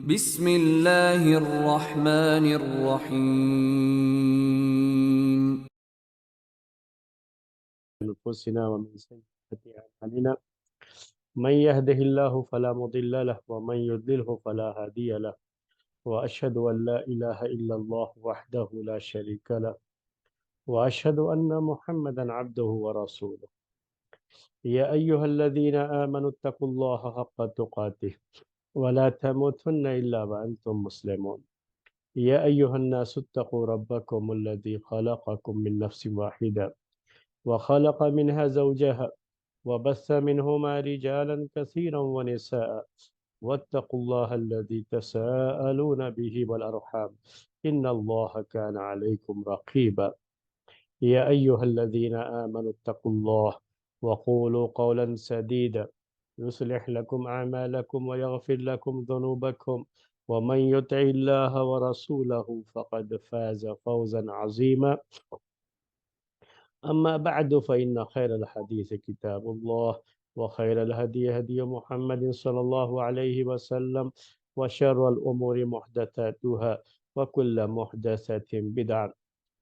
بسم اللہ الرحمن الرحیم. أنفسنا ومن سيئات أعمالنا من يهده الله فلا مضل له ومن يضلله فلا هادي له وأشهد أن لا إله إلا الله وحده لا شريك له وأشهد أن محمدا عبده ورسوله يا أيها الذين آمنوا اتقوا الله حق تقاته ولا تموتن إلا وأنتم مسلمون يا أيها الناس اتقوا ربكم الذي خلقكم من نفس واحدة وخلق منها زوجها وبث منهما رجالا كثيرا ونساء واتقوا الله الذي تساءلون به والأرحام إن الله كان عليكم رقيبا يا أيها الذين آمنوا اتقوا الله وقولوا قولا سديدا يصلح لكم أعمالكم ويغفر لكم ذنوبكم ومن يطع الله ورسوله فقد فاز فوزا عظيما أما بعد فإن خير الحديث كتاب الله وخير الهدي هدي محمد صلى الله عليه وسلم وشر الأمور محدثاتها وكل محدثة بدعة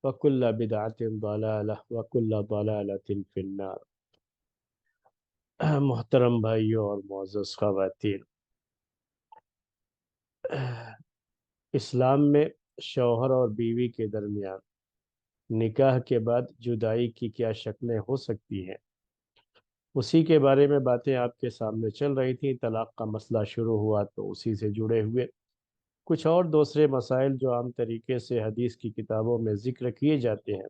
وكل بدعة ضلالة وكل ضلالة في النار. محترم بھائیوں اور معزز خواتین، اسلام میں شوہر اور بیوی کے درمیان نکاح کے بعد جدائی کی کیا شکلیں ہو سکتی ہیں، اسی کے بارے میں باتیں آپ کے سامنے چل رہی تھیں. طلاق کا مسئلہ شروع ہوا تو اسی سے جڑے ہوئے کچھ اور دوسرے مسائل جو عام طریقے سے حدیث کی کتابوں میں ذکر کیے جاتے ہیں،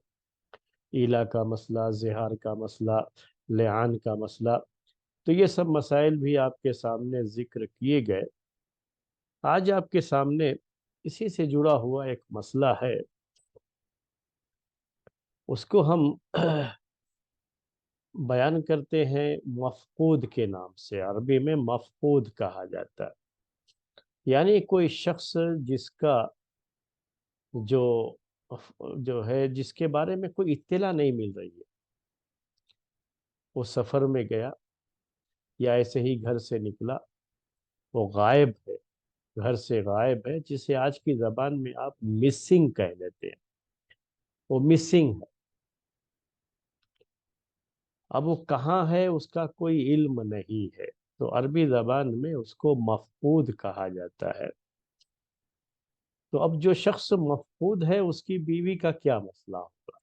ایلا کا مسئلہ، زہار کا مسئلہ، لعان کا مسئلہ، تو یہ سب مسائل بھی آپ کے سامنے ذکر کیے گئے. آج آپ کے سامنے اسی سے جڑا ہوا ایک مسئلہ ہے، اس کو ہم بیان کرتے ہیں مفقود کے نام سے. عربی میں مفقود کہا جاتا ہے، یعنی کوئی شخص جس کا جو ہے جس کے بارے میں کوئی اطلاع نہیں مل رہی ہے. وہ سفر میں گیا یا ایسے ہی گھر سے نکلا، وہ غائب ہے، گھر سے غائب ہے، جسے آج کی زبان میں آپ مسنگ کہہ دیتے ہیں. وہ مسنگ ہے. اب وہ کہاں ہے اس کا کوئی علم نہیں ہے، تو عربی زبان میں اس کو مفقود کہا جاتا ہے. تو اب جو شخص مفقود ہے اس کی بیوی کا کیا مسئلہ ہوگا،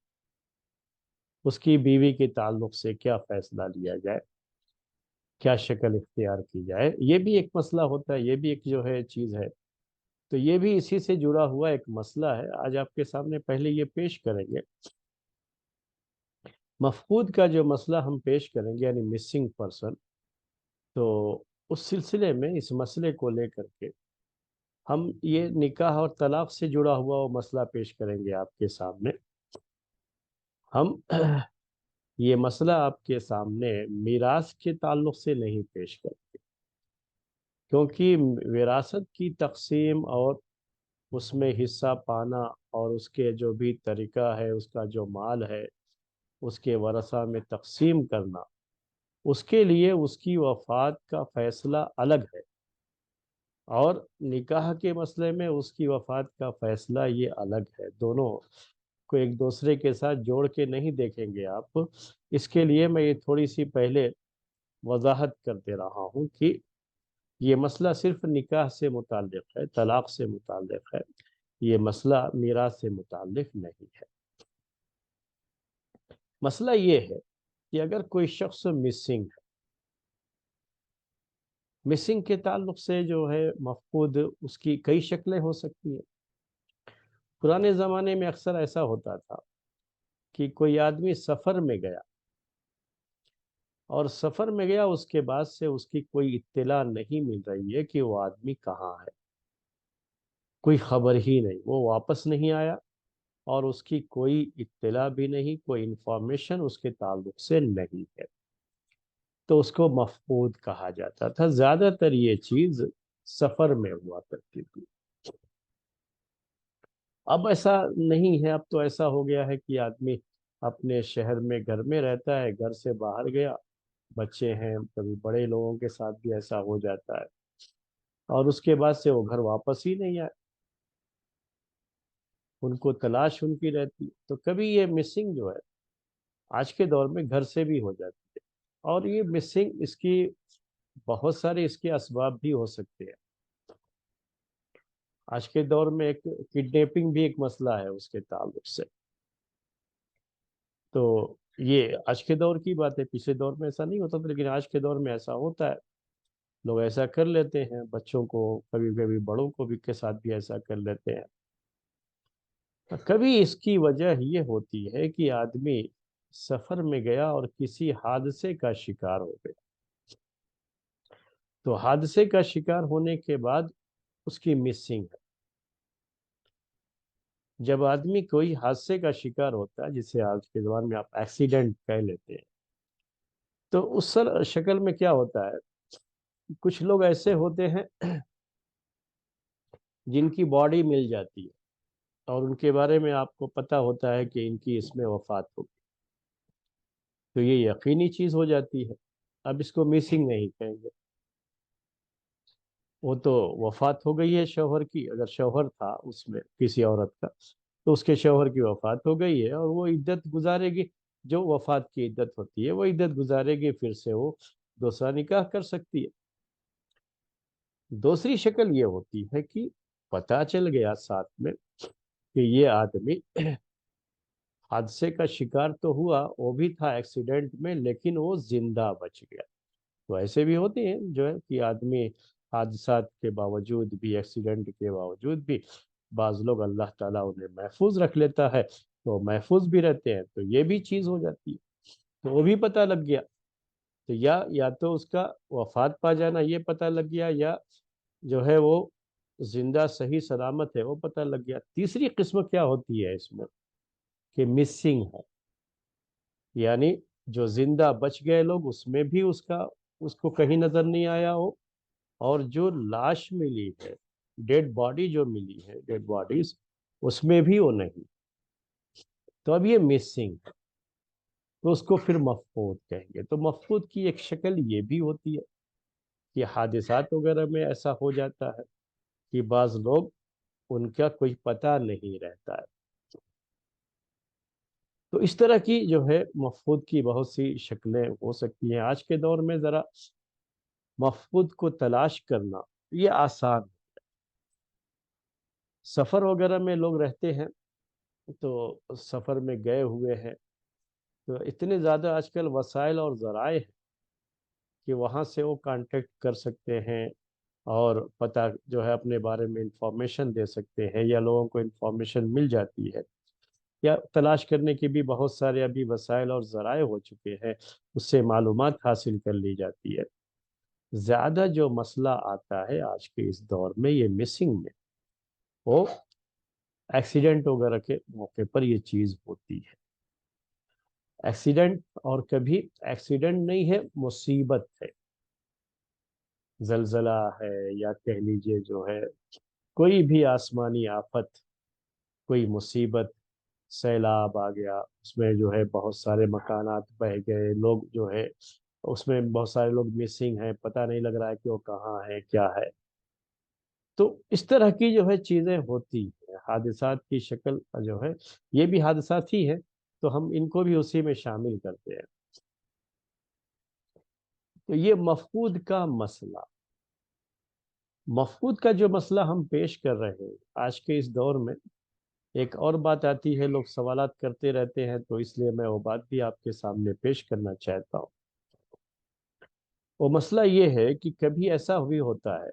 اس کی بیوی کے تعلق سے کیا فیصلہ لیا جائے، کیا شکل اختیار کی جائے، یہ بھی ایک مسئلہ ہوتا ہے، یہ بھی ایک جو ہے چیز ہے. تو یہ بھی اسی سے جڑا ہوا ایک مسئلہ ہے. آج آپ کے سامنے پہلے یہ پیش کریں گے. مفقود کا جو مسئلہ ہم پیش کریں گے یعنی مسنگ پرسن، تو اس سلسلے میں اس مسئلے کو لے کر کے ہم یہ نکاح اور طلاق سے جڑا ہوا وہ مسئلہ پیش کریں گے آپ کے سامنے. ہم یہ مسئلہ آپ کے سامنے میراث کے تعلق سے نہیں پیش کرتے، کیونکہ وراثت کی تقسیم اور اس میں حصہ پانا اور اس کے جو بھی طریقہ ہے، اس کا جو مال ہے، اس کے ورثہ میں تقسیم کرنا، اس کے لیے اس کی وفات کا فیصلہ الگ ہے، اور نکاح کے مسئلے میں اس کی وفات کا فیصلہ یہ الگ ہے. دونوں کو ایک دوسرے کے ساتھ جوڑ کے نہیں دیکھیں گے آپ. اس کے لیے میں یہ تھوڑی سی پہلے وضاحت کرتے رہا ہوں کہ یہ مسئلہ صرف نکاح سے متعلق ہے، طلاق سے متعلق ہے، یہ مسئلہ میراث سے متعلق نہیں ہے. مسئلہ یہ ہے کہ اگر کوئی شخص مسنگ ہے، مسنگ کے تعلق سے جو ہے مفقود، اس کی کئی شکلیں ہو سکتی ہیں. پرانے زمانے میں اکثر ایسا ہوتا تھا کہ کوئی آدمی سفر میں گیا، اور سفر میں گیا اس کے بعد سے اس کی کوئی اطلاع نہیں مل رہی ہے کہ وہ آدمی کہاں ہے، کوئی خبر ہی نہیں، وہ واپس نہیں آیا اور اس کی کوئی اطلاع بھی نہیں، کوئی انفارمیشن اس کے تعلق سے نہیں ہے، تو اس کو مفقود کہا جاتا تھا. زیادہ تر یہ چیز سفر میں ہوا کرتی تھی. اب ایسا نہیں ہے. اب تو ایسا ہو گیا ہے کہ آدمی اپنے شہر میں گھر میں رہتا ہے، گھر سے باہر گیا، بچے ہیں، کبھی بڑے لوگوں کے ساتھ بھی ایسا ہو جاتا ہے. اور اس کے بعد سے وہ گھر واپس ہی نہیں آئے، ان کو تلاش ان کی رہتی ہے۔ تو کبھی یہ مسنگ جو ہے آج کے دور میں گھر سے بھی ہو جاتی ہے، اور یہ مسنگ اس کی بہت سارے اس کے اسباب بھی ہو سکتے ہیں۔ آج کے دور میں ایک کڈنیپنگ بھی ایک مسئلہ ہے اس کے تعلق سے۔ تو یہ آج کے دور کی بات ہے، پچھلے دور میں ایسا نہیں ہوتا تھا، لیکن آج کے دور میں ایسا ہوتا ہے، لوگ ایسا کر لیتے ہیں، بچوں کو، کبھی کبھی بڑوں کو بھی کے ساتھ بھی ایسا کر لیتے ہیں۔ کبھی اس کی وجہ یہ ہوتی ہے کہ آدمی سفر میں گیا اور کسی حادثے کا شکار ہو گیا، تو حادثے کا شکار ہونے کے بعد اس کی مسنگ ہے۔ جب آدمی کوئی حادثے کا شکار ہوتا ہے، جسے آج کے زبان میں آپ ایکسیڈنٹ کہہ لیتے ہیں، تو اس شکل میں کیا ہوتا ہے، کچھ لوگ ایسے ہوتے ہیں جن کی باڈی مل جاتی ہے اور ان کے بارے میں آپ کو پتہ ہوتا ہے کہ ان کی اس میں وفات ہوگی، تو یہ یقینی چیز ہو جاتی ہے، اب اس کو مسنگ نہیں کہیں گے، وہ تو وفات ہو گئی ہے شوہر کی، اگر شوہر تھا اس میں کسی عورت کا، تو اس کے شوہر کی وفات ہو گئی ہے اور وہ عدت گزارے گی، جو وفات کی عدت ہوتی ہے وہ عدت گزارے گی، پھر سے وہ دوسرا نکاح کر سکتی ہے۔ دوسری شکل یہ ہوتی ہے کہ پتہ چل گیا ساتھ میں کہ یہ آدمی حادثے کا شکار تو ہوا، وہ بھی تھا ایکسیڈنٹ میں، لیکن وہ زندہ بچ گیا۔ تو ایسے بھی ہوتے ہیں جو ہے کہ آدمی حادثات کے باوجود بھی، ایکسیڈنٹ کے باوجود بھی، بعض لوگ اللہ تعالیٰ انہیں محفوظ رکھ لیتا ہے، تو محفوظ بھی رہتے ہیں، تو یہ بھی چیز ہو جاتی ہے۔ تو وہ بھی پتہ لگ گیا، تو یا تو اس کا وفات پا جانا یہ پتہ لگ گیا، یا جو ہے وہ زندہ صحیح سلامت ہے وہ پتہ لگ گیا۔ تیسری قسم کیا ہوتی ہے اس میں کہ مسنگ ہے، یعنی جو زندہ بچ گئے لوگ اس میں بھی اس کو کہیں نظر نہیں آیا ہو، اور جو لاش ملی ہے، ڈیڈ باڈی جو ملی ہے، ڈیڈ باڈیز، اس میں بھی وہ نہیں، تو اب یہ مسنگ ہے، تو اس کو پھر مفقود کہیں گے۔ تو مفقود کی ایک شکل یہ بھی ہوتی ہے کہ حادثات وغیرہ میں ایسا ہو جاتا ہے کہ بعض لوگ ان کا کوئی پتہ نہیں رہتا ہے۔ تو اس طرح کی جو ہے مفقود کی بہت سی شکلیں ہو سکتی ہیں۔ آج کے دور میں ذرا مفقود کو تلاش کرنا یہ آسان، سفر وغیرہ میں لوگ رہتے ہیں، تو سفر میں گئے ہوئے ہیں، تو اتنے زیادہ آج کل وسائل اور ذرائع ہیں کہ وہاں سے وہ کانٹیکٹ کر سکتے ہیں اور پتہ جو ہے اپنے بارے میں انفارمیشن دے سکتے ہیں، یا لوگوں کو انفارمیشن مل جاتی ہے، یا تلاش کرنے کے بھی بہت سارے ابھی وسائل اور ذرائع ہو چکے ہیں، اس سے معلومات حاصل کر لی جاتی ہے۔ زیادہ جو مسئلہ آتا ہے آج کے اس دور میں یہ مسنگ میں، وہ ایکسیڈنٹ وغیرہ کے موقع پر یہ چیز ہوتی ہے۔ ایکسیڈنٹ، اور کبھی ایکسیڈنٹ نہیں ہے، مصیبت ہے، زلزلہ ہے، یا کہہ لیجئے جو ہے کوئی بھی آسمانی آفت، کوئی مصیبت، سیلاب آ گیا، اس میں جو ہے بہت سارے مکانات بہہ گئے، لوگ جو ہے اس میں بہت سارے لوگ مسنگ ہیں، پتہ نہیں لگ رہا ہے کہ وہ کہاں ہے کیا ہے۔ تو اس طرح کی جو ہے چیزیں ہوتی ہیں، حادثات کی شکل جو ہے یہ بھی حادثات ہی ہیں، تو ہم ان کو بھی اسی میں شامل کرتے ہیں۔ تو یہ مفقود کا مسئلہ، مفقود کا جو مسئلہ ہم پیش کر رہے ہیں آج کے اس دور میں، ایک اور بات آتی ہے، لوگ سوالات کرتے رہتے ہیں، تو اس لیے میں وہ بات بھی آپ کے سامنے پیش کرنا چاہتا ہوں۔ وہ مسئلہ یہ ہے کہ کبھی ایسا بھی ہوتا ہے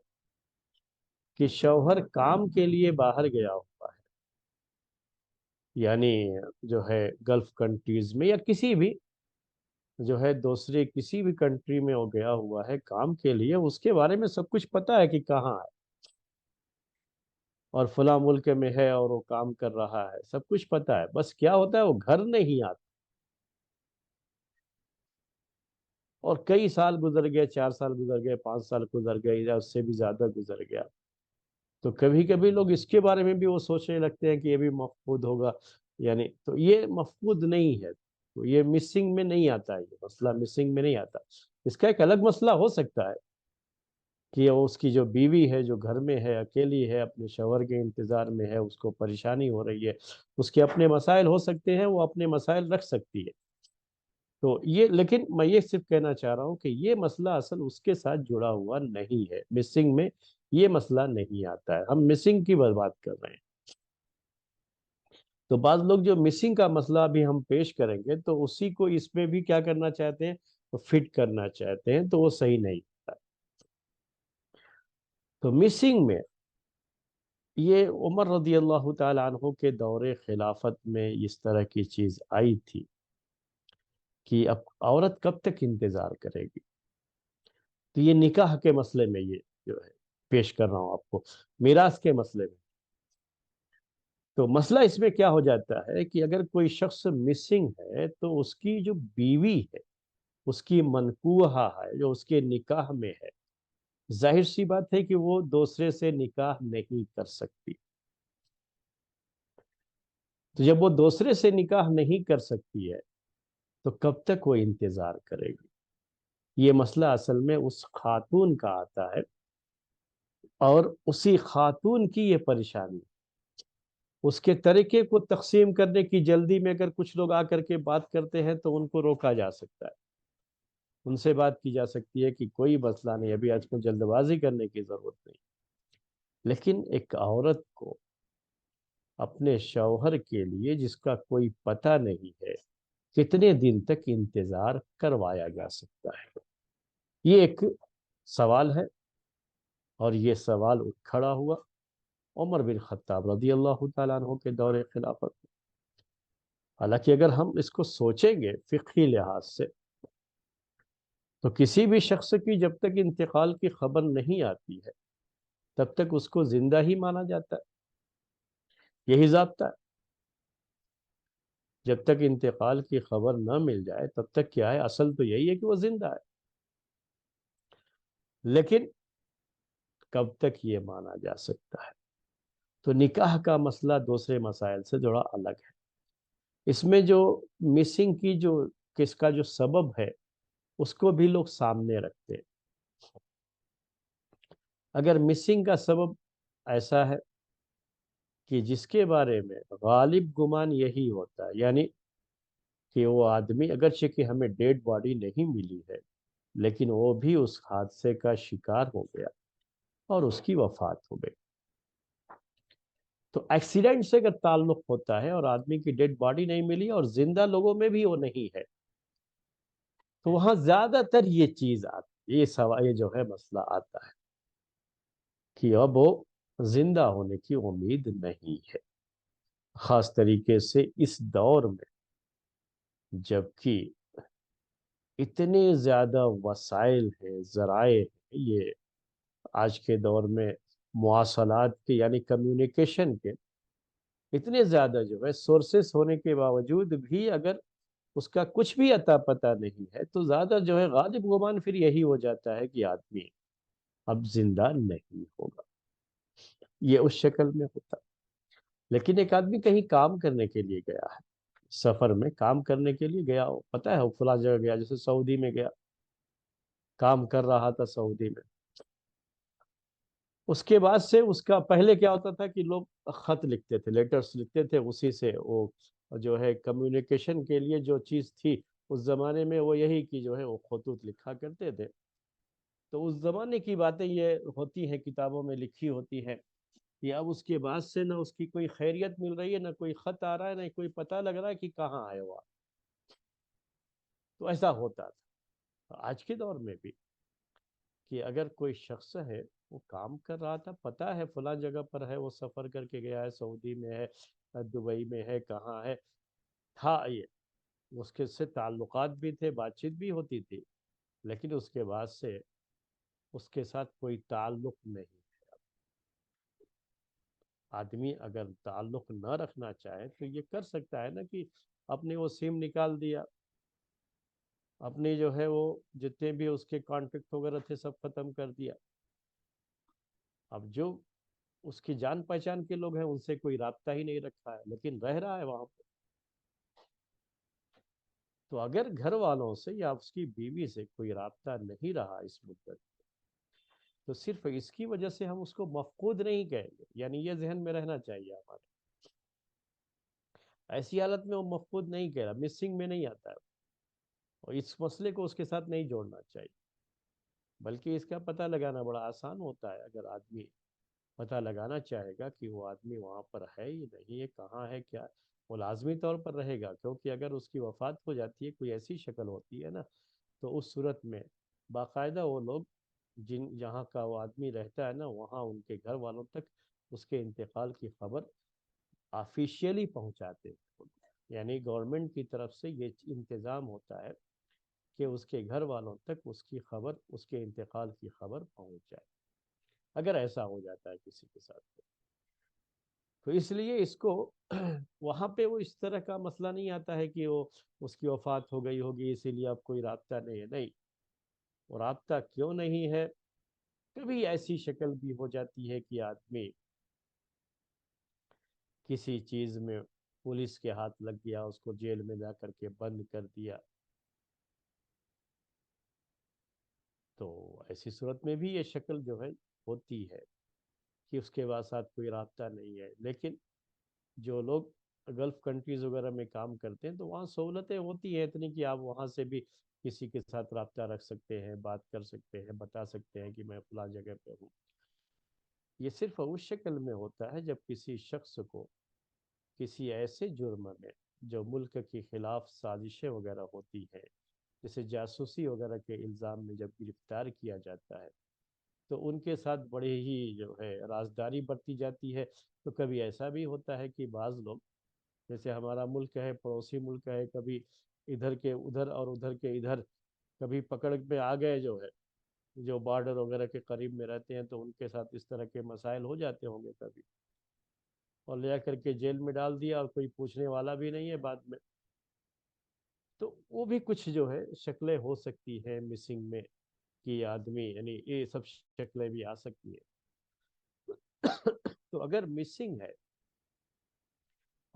کہ شوہر کام کے لیے باہر گیا ہوا ہے، یعنی جو ہے گلف کنٹریز میں، یا کسی بھی جو ہے دوسرے کسی بھی کنٹری میں وہ گیا ہوا ہے کام کے لیے، اس کے بارے میں سب کچھ پتہ ہے کہ کہاں ہے، اور فلاں ملک میں ہے اور وہ کام کر رہا ہے، سب کچھ پتہ ہے، بس کیا ہوتا ہے وہ گھر نہیں آتا، اور کئی سال گزر گئے، 4 سال گزر گئے، 5 سال گزر گئے، یا اس سے بھی زیادہ گزر گیا، تو کبھی کبھی لوگ اس کے بارے میں بھی وہ سوچنے لگتے ہیں کہ یہ بھی مفقود ہوگا، یعنی تو یہ مفقود نہیں ہے، تو یہ مسنگ میں نہیں آتا ہے، یہ مسئلہ مسنگ میں نہیں آتا، اس کا ایک الگ مسئلہ ہو سکتا ہے کہ وہ اس کی جو بیوی ہے جو گھر میں ہے اکیلی ہے اپنے شوہر کے انتظار میں ہے، اس کو پریشانی ہو رہی ہے، اس کے اپنے مسائل ہو سکتے ہیں، وہ اپنے مسائل رکھ سکتی ہے۔ تو یہ لیکن میں یہ صرف کہنا چاہ رہا ہوں کہ یہ مسئلہ اصل اس کے ساتھ جڑا ہوا نہیں ہے، مسنگ میں یہ مسئلہ نہیں آتا ہے، ہم مسنگ کی بات کر رہے ہیں۔ تو بعض لوگ جو مسنگ کا مسئلہ بھی ہم پیش کریں گے تو اسی کو اس میں بھی کیا کرنا چاہتے ہیں، تو فٹ کرنا چاہتے ہیں، تو وہ صحیح نہیں ہوتا۔ تو مسنگ میں یہ عمر رضی اللہ تعالی عنہ کے دور خلافت میں اس طرح کی چیز آئی تھی کہ اب عورت کب تک انتظار کرے گی۔ تو یہ نکاح کے مسئلے میں یہ جو ہے پیش کر رہا ہوں آپ کو، میراث کے مسئلے میں۔ تو مسئلہ اس میں کیا ہو جاتا ہے کہ اگر کوئی شخص مسنگ ہے تو اس کی جو بیوی ہے، اس کی منکوحہ ہے جو اس کے نکاح میں ہے، ظاہر سی بات ہے کہ وہ دوسرے سے نکاح نہیں کر سکتی۔ تو جب وہ دوسرے سے نکاح نہیں کر سکتی ہے تو کب تک وہ انتظار کرے گی۔ یہ مسئلہ اصل میں اس خاتون کا آتا ہے، اور اسی خاتون کی یہ پریشانی، اس کے طریقے کو تقسیم کرنے کی جلدی میں اگر کچھ لوگ آ کر کے بات کرتے ہیں تو ان کو روکا جا سکتا ہے، ان سے بات کی جا سکتی ہے کہ کوئی مسئلہ نہیں، ابھی آج کو جلد بازی کرنے کی ضرورت نہیں۔ لیکن ایک عورت کو اپنے شوہر کے لیے جس کا کوئی پتہ نہیں ہے کتنے دن تک انتظار کروایا جا سکتا ہے، یہ ایک سوال ہے، اور یہ سوال اٹھ کھڑا ہوا عمر بن خطاب رضی اللہ تعالیٰ عنہ کے دور خلافت میں۔ حالانکہ اگر ہم اس کو سوچیں گے فقہی لحاظ سے تو کسی بھی شخص کی جب تک انتقال کی خبر نہیں آتی ہے تب تک اس کو زندہ ہی مانا جاتا ہے، یہی ضابطہ ہے۔ جب تک انتقال کی خبر نہ مل جائے تب تک کیا ہے، اصل تو یہی ہے کہ وہ زندہ ہے، لیکن کب تک یہ مانا جا سکتا ہے۔ تو نکاح کا مسئلہ دوسرے مسائل سے تھوڑا الگ ہے۔ اس میں جو مسنگ کی جو کس کا جو سبب ہے اس کو بھی لوگ سامنے رکھتے ہیں۔ اگر مسنگ کا سبب ایسا ہے کہ جس کے بارے میں غالب گمان یہی ہوتا ہے، یعنی کہ وہ آدمی اگرچہ کہ ہمیں ڈیڈ باڈی نہیں ملی ہے لیکن وہ بھی اس حادثے کا شکار ہو گیا اور اس کی وفات ہو گئی، تو ایکسیڈنٹ سے اگر تعلق ہوتا ہے اور آدمی کی ڈیڈ باڈی نہیں ملی اور زندہ لوگوں میں بھی وہ نہیں ہے تو وہاں زیادہ تر یہ چیز آتی، یہ سوال یہ جو ہے مسئلہ آتا ہے کہ اب وہ زندہ ہونے کی امید نہیں ہے، خاص طریقے سے اس دور میں جبکہ اتنے زیادہ وسائل ہیں، ذرائع ہیں، یہ آج کے دور میں مواصلات کے یعنی کمیونیکیشن کے اتنے زیادہ جو ہے سورسز ہونے کے باوجود بھی اگر اس کا کچھ بھی عطا پتہ نہیں ہے تو زیادہ جو ہے غالب گمان پھر یہی ہو جاتا ہے کہ آدمی اب زندہ نہیں ہوگا، یہ اس شکل میں ہوتا۔ لیکن ایک آدمی کہیں کام کرنے کے لیے گیا ہے، سفر میں کام کرنے کے لیے گیا ہو، پتہ ہے وہ فلاں جگہ گیا، جیسے سعودی میں گیا، کام کر رہا تھا سعودی میں، اس کے بعد سے اس کا پہلے کیا ہوتا تھا کہ لوگ خط لکھتے تھے، لیٹرز لکھتے تھے، اسی سے وہ جو ہے کمیونیکیشن کے لیے جو چیز تھی اس زمانے میں وہ یہی کہ جو ہے وہ خطوط لکھا کرتے تھے۔ تو اس زمانے کی باتیں یہ ہوتی ہیں، کتابوں میں لکھی ہوتی ہیں کہ اب اس کے بعد سے نہ اس کی کوئی خیریت مل رہی ہے، نہ کوئی خط آ رہا ہے، نہ کوئی پتہ لگ رہا ہے کہ کہاں ہے وہ۔ تو ایسا ہوتا تھا آج کے دور میں بھی کہ اگر کوئی شخص ہے وہ کام کر رہا تھا، پتہ ہے فلاں جگہ پر ہے، وہ سفر کر کے گیا ہے، سعودی میں ہے، دبئی میں ہے، کہاں ہے، تھا یہ، اس کے سے تعلقات بھی تھے، بات چیت بھی ہوتی تھی، لیکن اس کے بعد سے اس کے ساتھ کوئی تعلق نہیں۔ آدمی اگر تعلق نہ رکھنا چاہے تو یہ کر سکتا ہے نا کہ اپنے وہ سم نکال دیا، اپنی جو ہے وہ جتنے بھی اس کے کانٹیکٹ وغیرہ تھے سب ختم کر دیا۔ اب جو اس کی جان پہچان کے لوگ ہیں ان سے کوئی رابطہ ہی نہیں رکھا ہے لیکن رہ رہا ہے وہاں پہ۔ تو اگر گھر والوں سے یا اس کی بیوی سے کوئی رابطہ نہیں رہا اس مدت، تو صرف اس کی وجہ سے ہم اس کو مفقود نہیں کہیں گے، یعنی یہ ذہن میں رہنا چاہیے ہمارے، ایسی حالت میں وہ مفقود نہیں کہہ رہا، مسنگ میں نہیں آتا ہے، اور اس مسئلے کو اس کے ساتھ نہیں جوڑنا چاہیے، بلکہ اس کا پتہ لگانا بڑا آسان ہوتا ہے۔ اگر آدمی پتہ لگانا چاہے گا کہ وہ آدمی وہاں پر ہے ہی نہیں ہے، کہاں ہے، کیا، وہ لازمی طور پر رہے گا، کیونکہ اگر اس کی وفات ہو جاتی ہے، کوئی ایسی شکل ہوتی ہے نا، تو اس صورت میں باقاعدہ وہ لوگ جہاں کا وہ آدمی رہتا ہے نا، وہاں ان کے گھر والوں تک اس کے انتقال کی خبر آفیشیلی پہنچاتے ہیں، یعنی گورنمنٹ کی طرف سے یہ انتظام ہوتا ہے کہ اس کے گھر والوں تک اس کی خبر، اس کے انتقال کی خبر پہنچ جائے، اگر ایسا ہو جاتا ہے کسی کے ساتھ تو اس لیے اس کو وہاں پہ وہ اس طرح کا مسئلہ نہیں آتا ہے کہ وہ اس کی وفات ہو گئی ہوگی اسی لیے اب کوئی رابطہ نہیں ہے، نہیں، وہ رابطہ کیوں نہیں ہے؟ کبھی ایسی شکل بھی ہو جاتی ہے کہ آدمی کسی چیز میں پولیس کے ہاتھ لگ گیا، اس کو جیل میں جا کر کے بند کر دیا، تو ایسی صورت میں بھی یہ شکل جو ہے ہوتی ہے کہ اس کے بعد ساتھ کوئی رابطہ نہیں ہے۔ لیکن جو لوگ گلف کنٹریز وغیرہ میں کام کرتے ہیں تو وہاں سہولتیں ہوتی ہیں اتنی کہ آپ وہاں سے بھی کسی کے ساتھ رابطہ رکھ سکتے ہیں، بات کر سکتے ہیں، بتا سکتے ہیں کہ میں فلاں جگہ پہ ہوں۔ یہ صرف اس شکل میں ہوتا ہے جب کسی شخص کو کسی ایسے جرم میں جو ملک کے خلاف سازشیں وغیرہ ہوتی ہیں، جیسے جاسوسی وغیرہ کے الزام میں جب گرفتار کیا جاتا ہے تو ان کے ساتھ بڑے ہی جو ہے رازداری برتی جاتی ہے۔ تو کبھی ایسا بھی ہوتا ہے کہ بعض لوگ، جیسے ہمارا ملک ہے، پڑوسی ملک ہے، کبھی ادھر کے ادھر اور ادھر کے ادھر کبھی پکڑ میں آ گئے، جو ہے جو بارڈر وغیرہ کے قریب میں رہتے ہیں، تو ان کے ساتھ اس طرح کے مسائل ہو جاتے ہوں گے کبھی، اور لے کر کے جیل میں ڈال دیا اور کوئی پوچھنے والا بھی نہیں ہے بعد میں، تو وہ بھی کچھ جو ہے شکلیں ہو سکتی ہیں مسنگ میں، کہ آدمی، یعنی یہ سب شکلیں بھی آ سکتی ہیں۔ تو اگر مسنگ ہے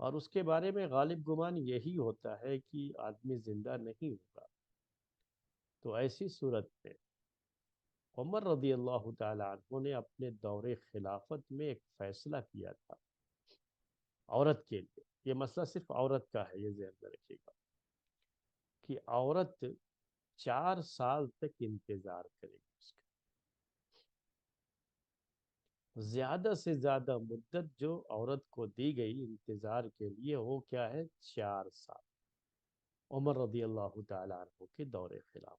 اور اس کے بارے میں غالب گمان یہی ہوتا ہے کہ آدمی زندہ نہیں ہوگا، تو ایسی صورت میں عمر رضی اللہ تعالی عنہ نے اپنے دور خلافت میں ایک فیصلہ کیا تھا عورت کے لیے۔ یہ مسئلہ صرف عورت کا ہے، یہ ذہن میں رکھیے گا کہ عورت 4 سال تک انتظار کرے گی، اس کا زیادہ سے زیادہ مدت جو عورت کو دی گئی انتظار کے لیے وہ کیا ہے؟ 4 سال، عمر رضی اللہ تعالیٰ عنہ کے دور خلاف۔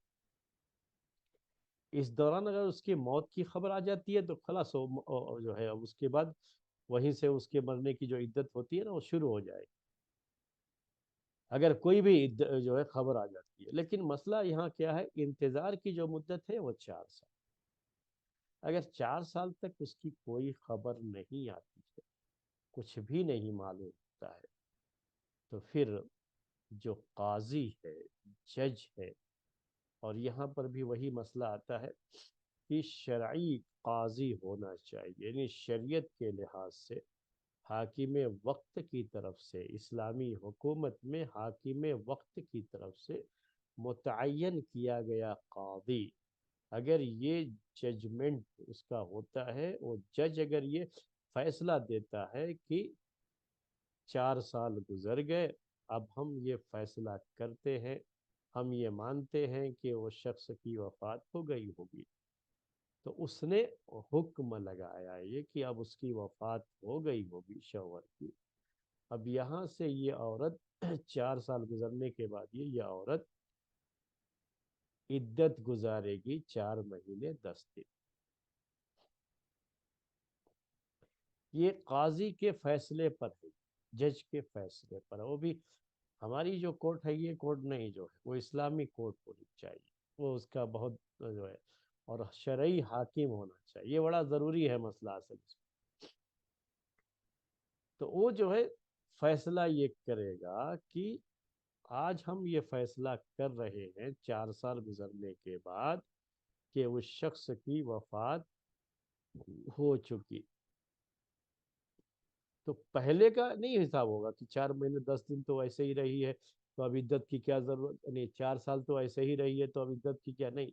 اس دوران اگر اس کی موت کی خبر آ جاتی ہے تو خلاص جو ہے اس کے بعد وہیں سے اس کے مرنے کی جو عدت ہوتی ہے نا وہ شروع ہو جائے، اگر کوئی بھی جو ہے خبر آ جاتی ہے۔ لیکن مسئلہ یہاں کیا ہے؟ انتظار کی جو مدت ہے وہ 4 سال، اگر 4 سال تک اس کی کوئی خبر نہیں آتی ہے، کچھ بھی نہیں معلوم ہوتا ہے، تو پھر جو قاضی ہے، جج ہے، اور یہاں پر بھی وہی مسئلہ آتا ہے کہ شرعی قاضی ہونا چاہیے، یعنی شریعت کے لحاظ سے حاکم وقت کی طرف سے، اسلامی حکومت میں حاکم وقت کی طرف سے متعین کیا گیا قاضی، اگر یہ ججمنٹ اس کا ہوتا ہے، وہ جج اگر یہ فیصلہ دیتا ہے کہ 4 سال گزر گئے، اب ہم یہ فیصلہ کرتے ہیں، ہم یہ مانتے ہیں کہ وہ شخص کی وفات ہو گئی ہوگی، تو اس نے حکم لگایا یہ کہ اب اس کی وفات ہو گئی ہوگی شوہر کی، اب یہاں سے یہ عورت 4 سال گزرنے کے بعد یہ عورت عدت گزارے گی 4 مہینے 10 دن۔ یہ قاضی کے فیصلے پر ہے، جج کے فیصلے پر ہے، وہ بھی ہماری جو کورٹ ہے یہ کورٹ نہیں جو ہے، وہ اسلامی کورٹ ہونی چاہیے، وہ اس کا بہت جو ہے، اور شرعی حاکم ہونا چاہیے، یہ بڑا ضروری ہے مسئلہ اصل۔ تو وہ جو ہے فیصلہ یہ کرے گا کہ آج ہم یہ فیصلہ کر رہے ہیں 4 سال گزرنے کے بعد کہ اس شخص کی وفات ہو چکی، تو پہلے کا نہیں حساب ہوگا کہ 4 مہینے 10 دن تو ایسے ہی رہی ہے تو اب عدت کی کیا ضرورت، یعنی 4 سال تو ایسے ہی رہی ہے تو اب عدت کی کیا، نہیں،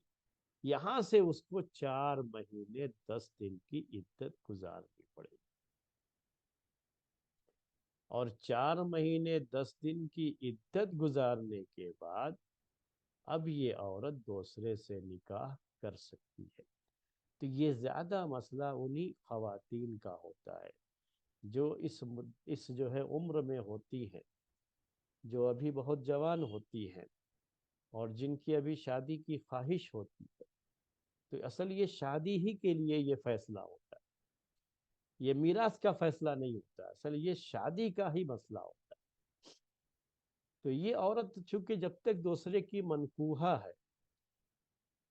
یہاں سے اس کو 4 مہینے 10 دن کی عدت گزارنی پڑے گی، اور 4 مہینے 10 دن کی عدت گزارنے کے بعد اب یہ عورت دوسرے سے نکاح کر سکتی ہے۔ تو یہ زیادہ مسئلہ انہی خواتین کا ہوتا ہے جو اس جو ہے عمر میں ہوتی ہیں، جو ابھی بہت جوان ہوتی ہیں، اور جن کی ابھی شادی کی خواہش ہوتی ہے۔ تو اصل یہ شادی ہی کے لیے یہ فیصلہ ہوتا ہے، یہ میراث کا فیصلہ نہیں ہوتا، اصل یہ شادی کا ہی مسئلہ ہوتا ہے۔ تو یہ عورت چونکہ جب تک دوسرے کی منکوحہ ہے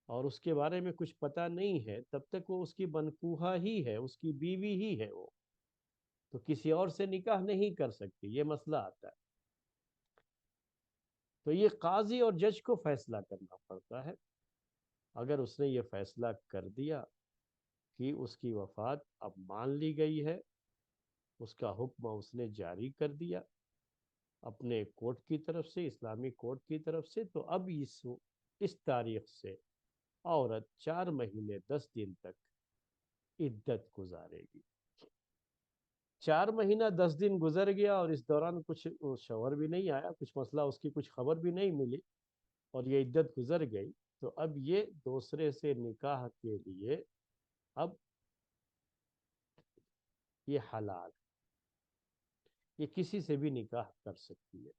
اور اس کے بارے میں کچھ پتہ نہیں ہے، تب تک وہ اس کی منکوحہ ہی ہے، اس کی بیوی ہی ہے وہ، تو کسی اور سے نکاح نہیں کر سکتی، یہ مسئلہ آتا ہے۔ تو یہ قاضی اور جج کو فیصلہ کرنا پڑتا ہے۔ اگر اس نے یہ فیصلہ کر دیا کہ اس کی وفات اب مان لی گئی ہے، اس کا حکم اس نے جاری کر دیا اپنے کورٹ کی طرف سے، اسلامی کورٹ کی طرف سے، تو اب اس تاریخ سے عورت 4 مہینے 10 دن تک عدت گزارے گی۔ 4 مہینہ 10 دن گزر گیا اور اس دوران کچھ شوہر بھی نہیں آیا، کچھ مسئلہ اس کی کچھ خبر بھی نہیں ملی، اور یہ عدت گزر گئی، تو اب یہ دوسرے سے نکاح کے لیے اب یہ حلال ہے، یہ کسی سے بھی نکاح کر سکتی ہے۔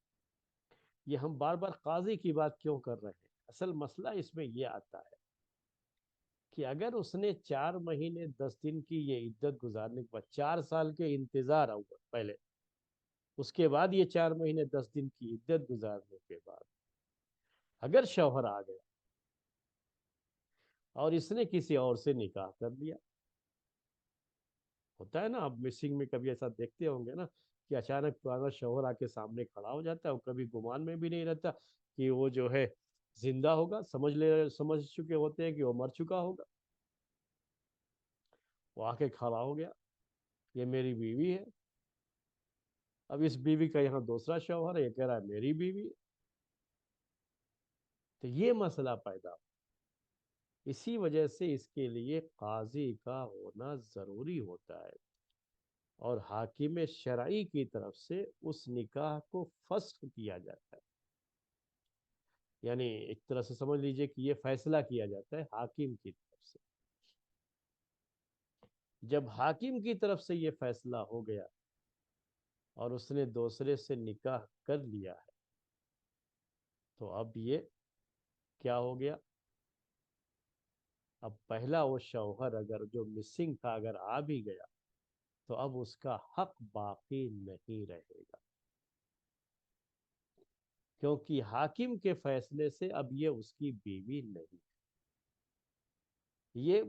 یہ ہم بار بار قاضی کی بات کیوں کر رہے ہیں؟ اصل مسئلہ اس میں یہ آتا ہے کہ اگر اس نے 4 مہینے 10 دن کی یہ عدت گزارنے کے بعد 4 سال کے انتظار ہوا پہلے، اس کے بعد یہ 4 مہینے 10 دن کی عدت گزارنے کے بعد اگر شوہر آ گیا اور اس نے کسی اور سے نکاح کر لیا، ہوتا ہے نا، اب مسنگ میں کبھی ایسا دیکھتے ہوں گے نا کہ اچانک پرانا شوہر آ کے سامنے کھڑا ہو جاتا ہے، وہ کبھی گمان میں بھی نہیں رہتا کہ وہ جو ہے زندہ ہوگا، سمجھ چکے ہوتے ہیں کہ وہ مر چکا ہوگا، وہ آ کے کھڑا ہو گیا، یہ میری بیوی ہے۔ اب اس بیوی کا یہاں دوسرا شوہر ہے، یہ کہہ رہا ہے میری بیوی ہے، تو یہ مسئلہ پیدا ہو۔ اسی وجہ سے اس کے لیے قاضی کا ہونا ضروری ہوتا ہے، اور حاکم شرعی کی طرف سے اس نکاح کو فسخ کیا جاتا ہے، یعنی ایک طرح سے سمجھ لیجئے کہ یہ فیصلہ کیا جاتا ہے حاکم کی طرف سے۔ جب حاکم کی طرف سے یہ فیصلہ ہو گیا اور اس نے دوسرے سے نکاح کر لیا ہے، تو اب یہ کیا ہو گیا؟ اب پہلا وہ شوہر اگر جو مسنگ تھا اگر آ بھی گیا تو اب اس کا حق باقی نہیں رہے گا، کیونکہ حاکم کے فیصلے سے اب یہ اس کی بیوی نہیں، یہ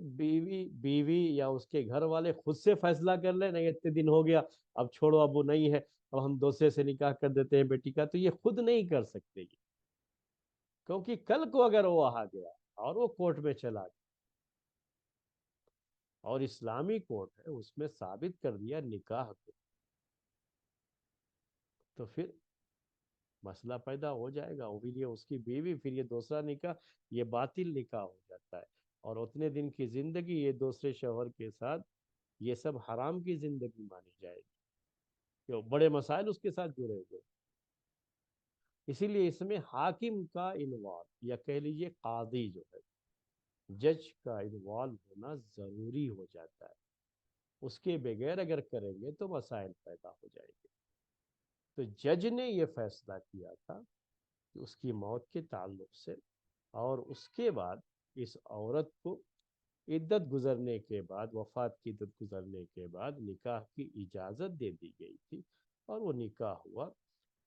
بیوی یا اس کے گھر والے خود سے فیصلہ کر لیں نہیں اتنے دن ہو گیا، اب چھوڑو، اب وہ نہیں ہے، اب ہم دوسرے سے نکاح کر دیتے ہیں بیٹی کا، تو یہ خود نہیں کر سکتے یہ، کیونکہ کل کو اگر وہ آ گیا اور وہ کورٹ میں چلا گیا اور اسلامی کورٹ ہے اس میں ثابت کر دیا نکاح کو، تو پھر مسئلہ پیدا ہو جائے گا، وہی لیے اس کی بیوی، پھر یہ دوسرا نکاح یہ باطل نکاح ہو جاتا ہے، اور اتنے دن کی زندگی یہ دوسرے شوہر کے ساتھ یہ سب حرام کی زندگی مانی جائے گی، کہ بڑے مسائل اس کے ساتھ جڑے ہوئے۔ اسی لیے اس میں حاکم کا انوالو یا کہہ لیجئے قاضی جو ہے، جج کا انوالو ہونا ضروری ہو جاتا ہے، اس کے بغیر اگر کریں گے تو مسائل پیدا ہو جائیں گے۔ تو جج نے یہ فیصلہ کیا تھا کہ اس کی موت کے تعلق سے، اور اس کے بعد اس عورت کو عدت گزرنے کے بعد، وفات کی عدت گزرنے کے بعد نکاح کی اجازت دے دی گئی تھی، اور وہ نکاح ہوا،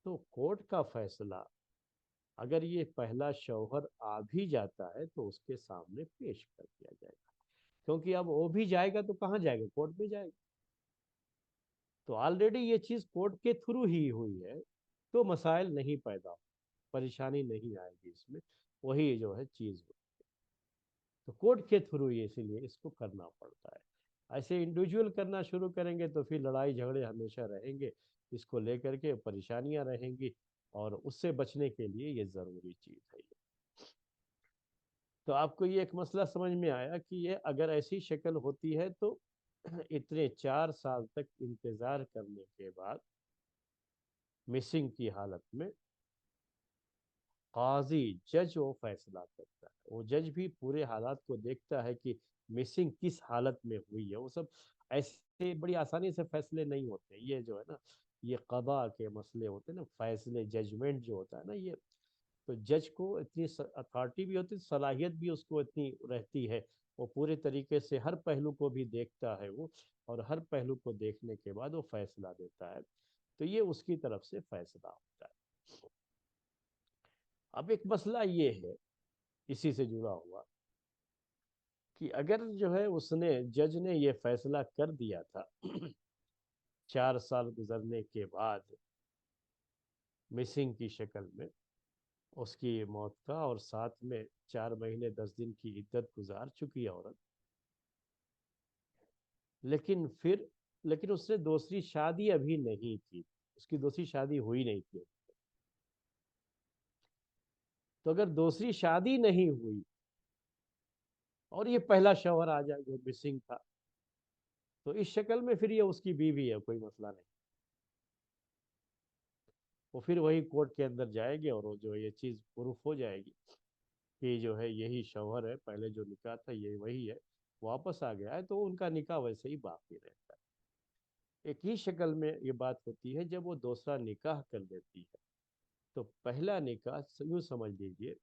تو کورٹ کا فیصلہ اگر یہ پہلا شوہر آ بھی جاتا ہے تو اس کے سامنے پیش کر دیا جائے گا، کیونکہ اب وہ بھی جائے گا تو کہاں جائے گا؟ کورٹ میں جائے گا، تو آلریڈی یہ چیز کورٹ کے تھرو ہی ہوئی ہے، تو مسائل نہیں پیدا ہو، پریشانی نہیں آئے گی اس میں، وہی جو ہے چیز ہو، تو کورٹ کے تھرو ہی اسی لیے اس کو کرنا پڑتا ہے۔ ایسے انڈیویجول کرنا شروع کریں گے تو پھر لڑائی جھگڑے ہمیشہ رہیں گے، اس کو لے کر کے پریشانیاں رہیں گی، اور اس سے بچنے کے لیے یہ ضروری چیز ہے۔ تو آپ کو یہ ایک مسئلہ سمجھ میں آیا کہ یہ اگر ایسی شکل ہوتی ہے تو اتنے 4 سال تک انتظار کرنے کے بعد مسنگ کی حالت میں قاضی جج وہ فیصلہ کرتا ہے. وہ جج بھی پورے حالات کو دیکھتا ہے کہ مسنگ کس حالت میں ہوئی ہے. وہ سب ایسے بڑی آسانی سے فیصلے نہیں ہوتے. یہ جو ہے نا یہ قضاء کے مسئلے ہوتے ہیں نا، فیصلے ججمنٹ جو ہوتا ہے نا، یہ تو جج کو اتنی اتھارٹی بھی ہوتی، صلاحیت بھی اس کو اتنی رہتی ہے. وہ پورے طریقے سے ہر پہلو کو بھی دیکھتا ہے وہ، اور ہر پہلو کو دیکھنے کے بعد وہ فیصلہ دیتا ہے. تو یہ اس کی طرف سے فیصلہ ہوتا ہے. اب ایک مسئلہ یہ ہے اسی سے جڑا ہوا کہ اگر جو ہے اس نے جج نے یہ فیصلہ کر دیا تھا 4 سال گزرنے کے بعد مسنگ کی شکل میں اس کی موت کا، اور ساتھ میں 4 مہینے 10 دن کی عدت گزار چکی عورت، لیکن اس نے دوسری شادی ابھی نہیں کی، اس کی دوسری شادی ہوئی نہیں تھی. تو اگر دوسری شادی نہیں ہوئی اور یہ پہلا شوہر آ جائے جو مسنگ تھا، تو اس شکل میں پھر یہ اس کی بیوی ہے، کوئی مسئلہ نہیں. وہ پھر وہی کورٹ کے اندر جائے گی اور وہ جو یہ چیز پروف ہو جائے گی کہ جو ہے یہی شوہر ہے، پہلے جو نکاح تھا یہ وہی ہے، واپس آ گیا ہے، تو ان کا نکاح ویسے ہی باقی رہتا ہے. ایک ہی شکل میں یہ بات ہوتی ہے جب وہ دوسرا نکاح کر لیتی ہے. تو پہلا نکاح یوں سمجھ لیجئے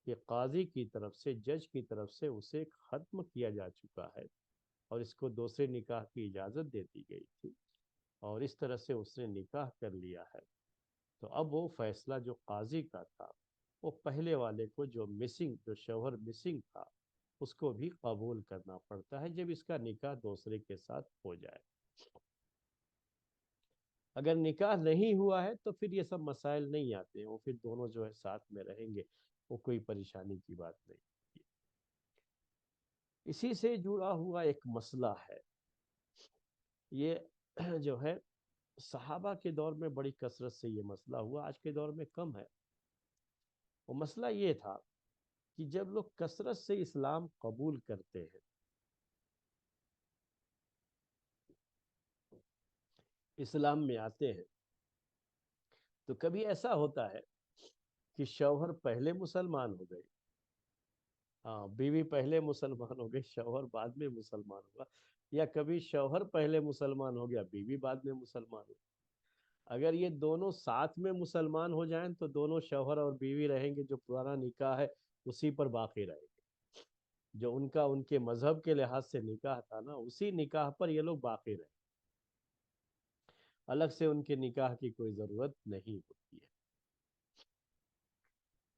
کہ قاضی کی طرف سے، جج کی طرف سے اسے ختم کیا جا چکا ہے، اور اس کو دوسرے نکاح کی اجازت دے دی گئی تھی، اور اس طرح سے اس نے نکاح کر لیا ہے. تو اب وہ فیصلہ جو قاضی کا تھا وہ پہلے والے کو، جو شوہر مسنگ تھا، اس کو بھی قبول کرنا پڑتا ہے جب اس کا نکاح دوسرے کے ساتھ ہو جائے. اگر نکاح نہیں ہوا ہے تو پھر یہ سب مسائل نہیں آتے ہیں، وہ پھر دونوں جو ہے ساتھ میں رہیں گے، وہ کوئی پریشانی کی بات نہیں. اسی سے جڑا ہوا ایک مسئلہ ہے، یہ جو ہے صحابہ کے دور میں بڑی کثرت سے یہ مسئلہ ہوا، آج کے دور میں کم ہے. وہ مسئلہ یہ تھا کہ جب لوگ کثرت سے اسلام قبول کرتے ہیں، اسلام میں آتے ہیں، تو کبھی ایسا ہوتا ہے کہ شوہر پہلے مسلمان ہو گئے، ہاں بیوی پہلے مسلمان ہو گئی، شوہر بعد میں مسلمان ہوا، یا کبھی شوہر پہلے مسلمان ہو گیا، بیوی بعد میں مسلمان ہو. اگر یہ دونوں ساتھ میں مسلمان ہو جائیں تو دونوں شوہر اور بیوی رہیں گے، جو پرانا نکاح ہے اسی پر باقی رہے گے. جو ان کے مذہب کے لحاظ سے نکاح تھا نا، اسی نکاح پر یہ لوگ باقی رہے. الگ سے ان کے نکاح کی کوئی ضرورت نہیں ہوتی ہے.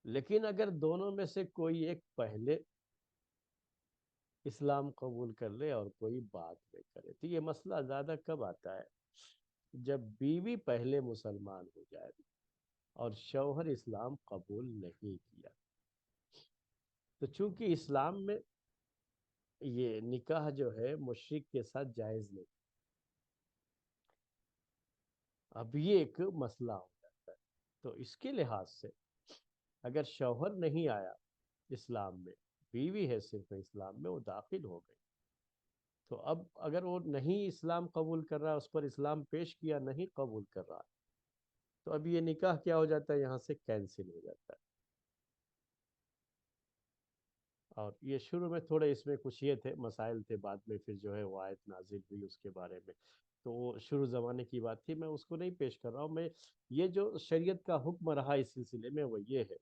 لیکن اگر دونوں میں سے کوئی ایک پہلے اسلام قبول کر لے اور کوئی بعد میں کرے، تو یہ مسئلہ زیادہ کب آتا ہے؟ جب بیوی پہلے مسلمان ہو جائے اور شوہر اسلام قبول نہیں کیا. تو چونکہ اسلام میں یہ نکاح جو ہے مشرک کے ساتھ جائز نہیں، اب یہ ایک مسئلہ ہو جاتا ہے. تو اس کے لحاظ سے اگر شوہر نہیں آیا اسلام میں، بیوی ہے صرف اسلام میں، وہ داخل ہو گئی، تو اب اگر وہ نہیں اسلام قبول کر رہا، اس پر اسلام پیش کیا نہیں قبول کر رہا، تو اب یہ نکاح کیا ہو جاتا ہے؟ یہاں سے کینسل ہو جاتا ہے. اور یہ شروع میں تھوڑے اس میں کچھ یہ تھے مسائل تھے، بعد میں پھر جو ہے وہ آیت نازل ہوئی اس کے بارے میں. تو وہ شروع زمانے کی بات تھی، میں اس کو نہیں پیش کر رہا ہوں. میں یہ جو شریعت کا حکم رہا اس سلسلے میں وہ یہ ہے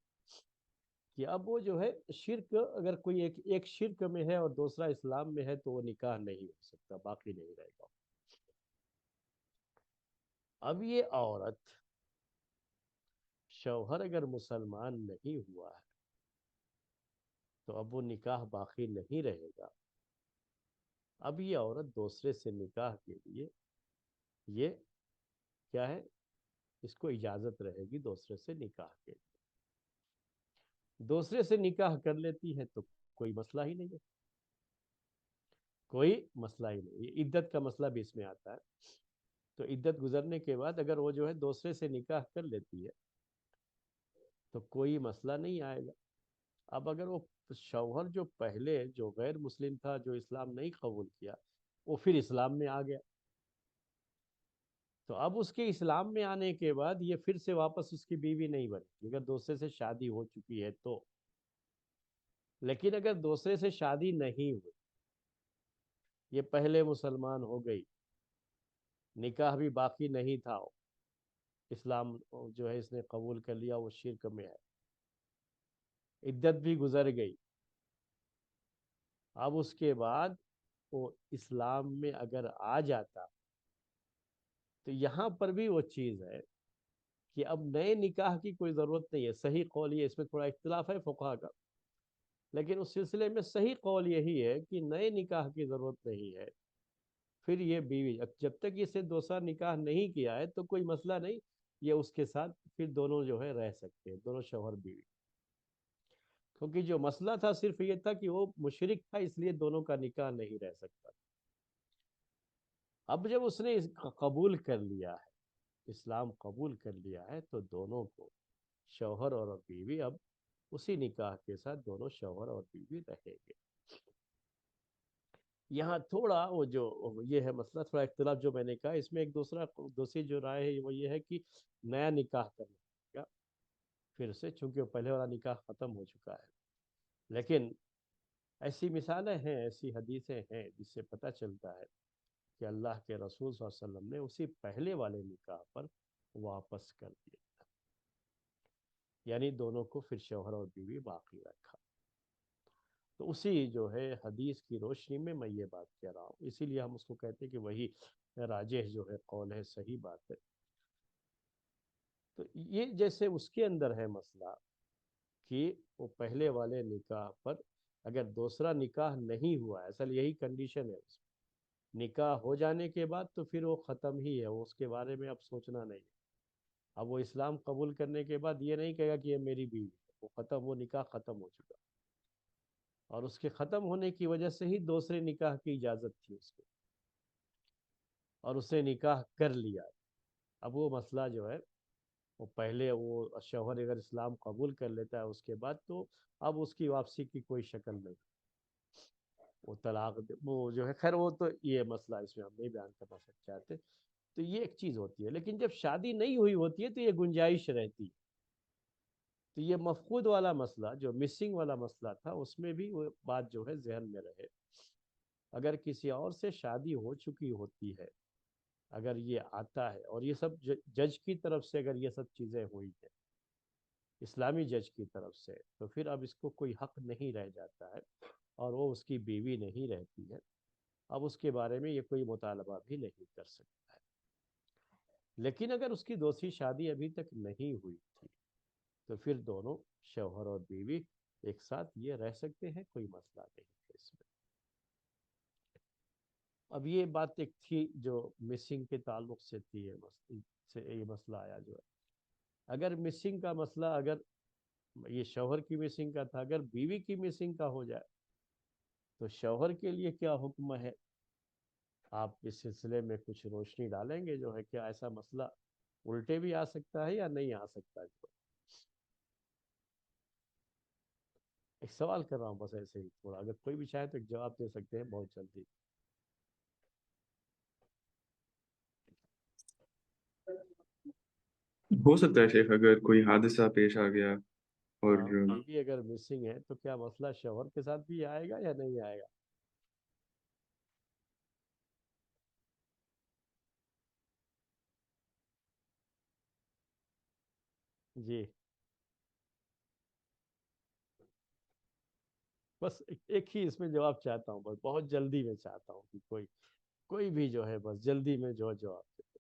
کہ اب وہ جو ہے شرک، اگر کوئی ایک شرک میں ہے اور دوسرا اسلام میں ہے تو وہ نکاح نہیں ہو سکتا، باقی نہیں رہے گا. اب یہ عورت، شوہر اگر مسلمان نہیں ہوا ہے تو اب وہ نکاح باقی نہیں رہے گا. اب یہ عورت دوسرے سے نکاح کے لیے یہ کیا ہے، اس کو اجازت رہے گی دوسرے سے نکاح کے لیے. دوسرے سے نکاح کر لیتی ہے تو کوئی مسئلہ ہی نہیں ہے، کوئی مسئلہ ہی نہیں. یہ عدت کا مسئلہ بھی اس میں آتا ہے. تو عدت گزرنے کے بعد اگر وہ جو ہے دوسرے سے نکاح کر لیتی ہے تو کوئی مسئلہ نہیں آئے گا. اب اگر وہ شوہر جو پہلے جو غیر مسلم تھا، جو اسلام نہیں قبول کیا، وہ پھر اسلام میں آ گیا، تو اب اس کے اسلام میں آنے کے بعد یہ پھر سے واپس اس کی بیوی نہیں بنے اگر دوسرے سے شادی ہو چکی ہے تو۔ لیکن اگر دوسرے سے شادی نہیں ہوئی، یہ پہلے مسلمان ہو گئی، نکاح بھی باقی نہیں تھا، اسلام جو ہے اس نے قبول کر لیا، وہ شرک میں ہے، عدت بھی گزر گئی، اب اس کے بعد وہ اسلام میں اگر آ جاتا، تو یہاں پر بھی وہ چیز ہے کہ اب نئے نکاح کی کوئی ضرورت نہیں ہے۔ صحیح قول یہ، اس میں تھوڑا اختلاف ہے فقہا کا، لیکن اس سلسلے میں صحیح قول یہی ہے کہ نئے نکاح کی ضرورت نہیں ہے۔ پھر یہ بیوی جب تک اسے دوسرا نکاح نہیں کیا ہے تو کوئی مسئلہ نہیں، یہ اس کے ساتھ پھر دونوں جو ہے رہ سکتے ہیں، دونوں شوہر بیوی، کیونکہ جو مسئلہ تھا صرف یہ تھا کہ وہ مشرک تھا، اس لیے دونوں کا نکاح نہیں رہ سکتا۔ اب جب اس نے قبول کر لیا ہے، اسلام قبول کر لیا ہے، تو دونوں کو، شوہر اور بیوی، اب اسی نکاح کے ساتھ دونوں شوہر اور بیوی رہیں گے۔ یہاں تھوڑا وہ جو یہ ہے مسئلہ، تھوڑا اختلاف جو میں نے کہا، اس میں ایک دوسری جو رائے ہے وہ یہ ہے کہ نیا نکاح کرنا گا پھر سے، چونکہ وہ پہلے والا نکاح ختم ہو چکا ہے۔ لیکن ایسی مثالیں ہیں، ایسی حدیثیں ہیں جس سے پتہ چلتا ہے کہ اللہ کے رسول صلی اللہ علیہ وسلم نے اسی پہلے والے نکاح پر واپس کر دیا، یعنی دونوں کو پھر شوہر اور بیوی باقی رکھا۔ تو اسی جو ہے حدیث کی روشنی میں یہ بات کہہ رہا ہوں، اسی لیے ہم اس کو کہتے ہیں کہ وہی راجح جو ہے قول ہے، صحیح بات ہے۔ تو یہ جیسے اس کے اندر ہے مسئلہ کہ وہ پہلے والے نکاح پر اگر دوسرا نکاح نہیں ہوا ہے، اصل یہی کنڈیشن ہے اس میں، نکاح ہو جانے کے بعد تو پھر وہ ختم ہی ہے، وہ اس کے بارے میں اب سوچنا نہیں ہے۔ اب وہ اسلام قبول کرنے کے بعد یہ نہیں کہے گا کہ یہ میری بیوی ہے، وہ ختم، وہ نکاح ختم ہو چکا، اور اس کے ختم ہونے کی وجہ سے ہی دوسرے نکاح کی اجازت تھی اس کو، اور اس نے نکاح کر لیا۔ اب وہ مسئلہ جو ہے، وہ پہلے وہ شوہر اگر اسلام قبول کر لیتا ہے اس کے بعد، تو اب اس کی واپسی کی کوئی شکل نہیں، وہ طلاق وہ جو ہے، خیر وہ تو یہ مسئلہ اس میں ہم نہیں بیان کرنا چاہتے۔ تو یہ ایک چیز ہوتی ہے، لیکن جب شادی نہیں ہوئی ہوتی ہے تو یہ گنجائش رہتی ہے۔ تو یہ مفقود والا مسئلہ، جو مسنگ والا مسئلہ تھا، اس میں بھی وہ بات جو ہے ذہن میں رہے، اگر کسی اور سے شادی ہو چکی ہوتی ہے، اگر یہ آتا ہے اور یہ سب جج کی طرف سے اگر یہ سب چیزیں ہوئی ہیں، اسلامی جج کی طرف سے، تو پھر اب اس کو کوئی حق نہیں رہ جاتا ہے، اور وہ اس کی بیوی نہیں رہتی ہے، اب اس کے بارے میں یہ کوئی مطالبہ بھی نہیں کر سکتا ہے۔ لیکن اگر اس کی دوسری شادی ابھی تک نہیں ہوئی تھی، تو پھر دونوں شوہر اور بیوی ایک ساتھ یہ رہ سکتے ہیں، کوئی مسئلہ نہیں ہے اس میں۔ اب یہ بات ایک تھی جو مسنگ کے تعلق سے تھی، یہ مسئلہ آیا جو ہے، اگر مسنگ کا مسئلہ، اگر یہ شوہر کی مسنگ کا تھا، اگر بیوی کی مسنگ کا ہو جائے تو شوہر کے لیے کیا حکم ہے؟ آپ اس سلسلے میں کچھ روشنی ڈالیں گے جو ہے، کیا ایسا مسئلہ الٹے بھی آ سکتا ہے یا نہیں آ سکتا؟ ایک سوال کر رہا ہوں بس، ایسے ہی تھوڑا، اگر کوئی بھی چاہے تو ایک جواب دے سکتے ہیں بہت جلدی۔ ہو سکتا ہے شیخ، اگر کوئی حادثہ پیش آ گیا اور ہاں، بیوی اگر مسنگ ہے تو کیا مسئلہ شوہر کے ساتھ بھی آئے گا یا نہیں آئے گا؟ جی، بس ایک ہی اس میں جواب چاہتا ہوں، بس بہت جلدی میں چاہتا ہوں کہ کوئی بھی جو ہے بس جلدی میں جو جواب دے۔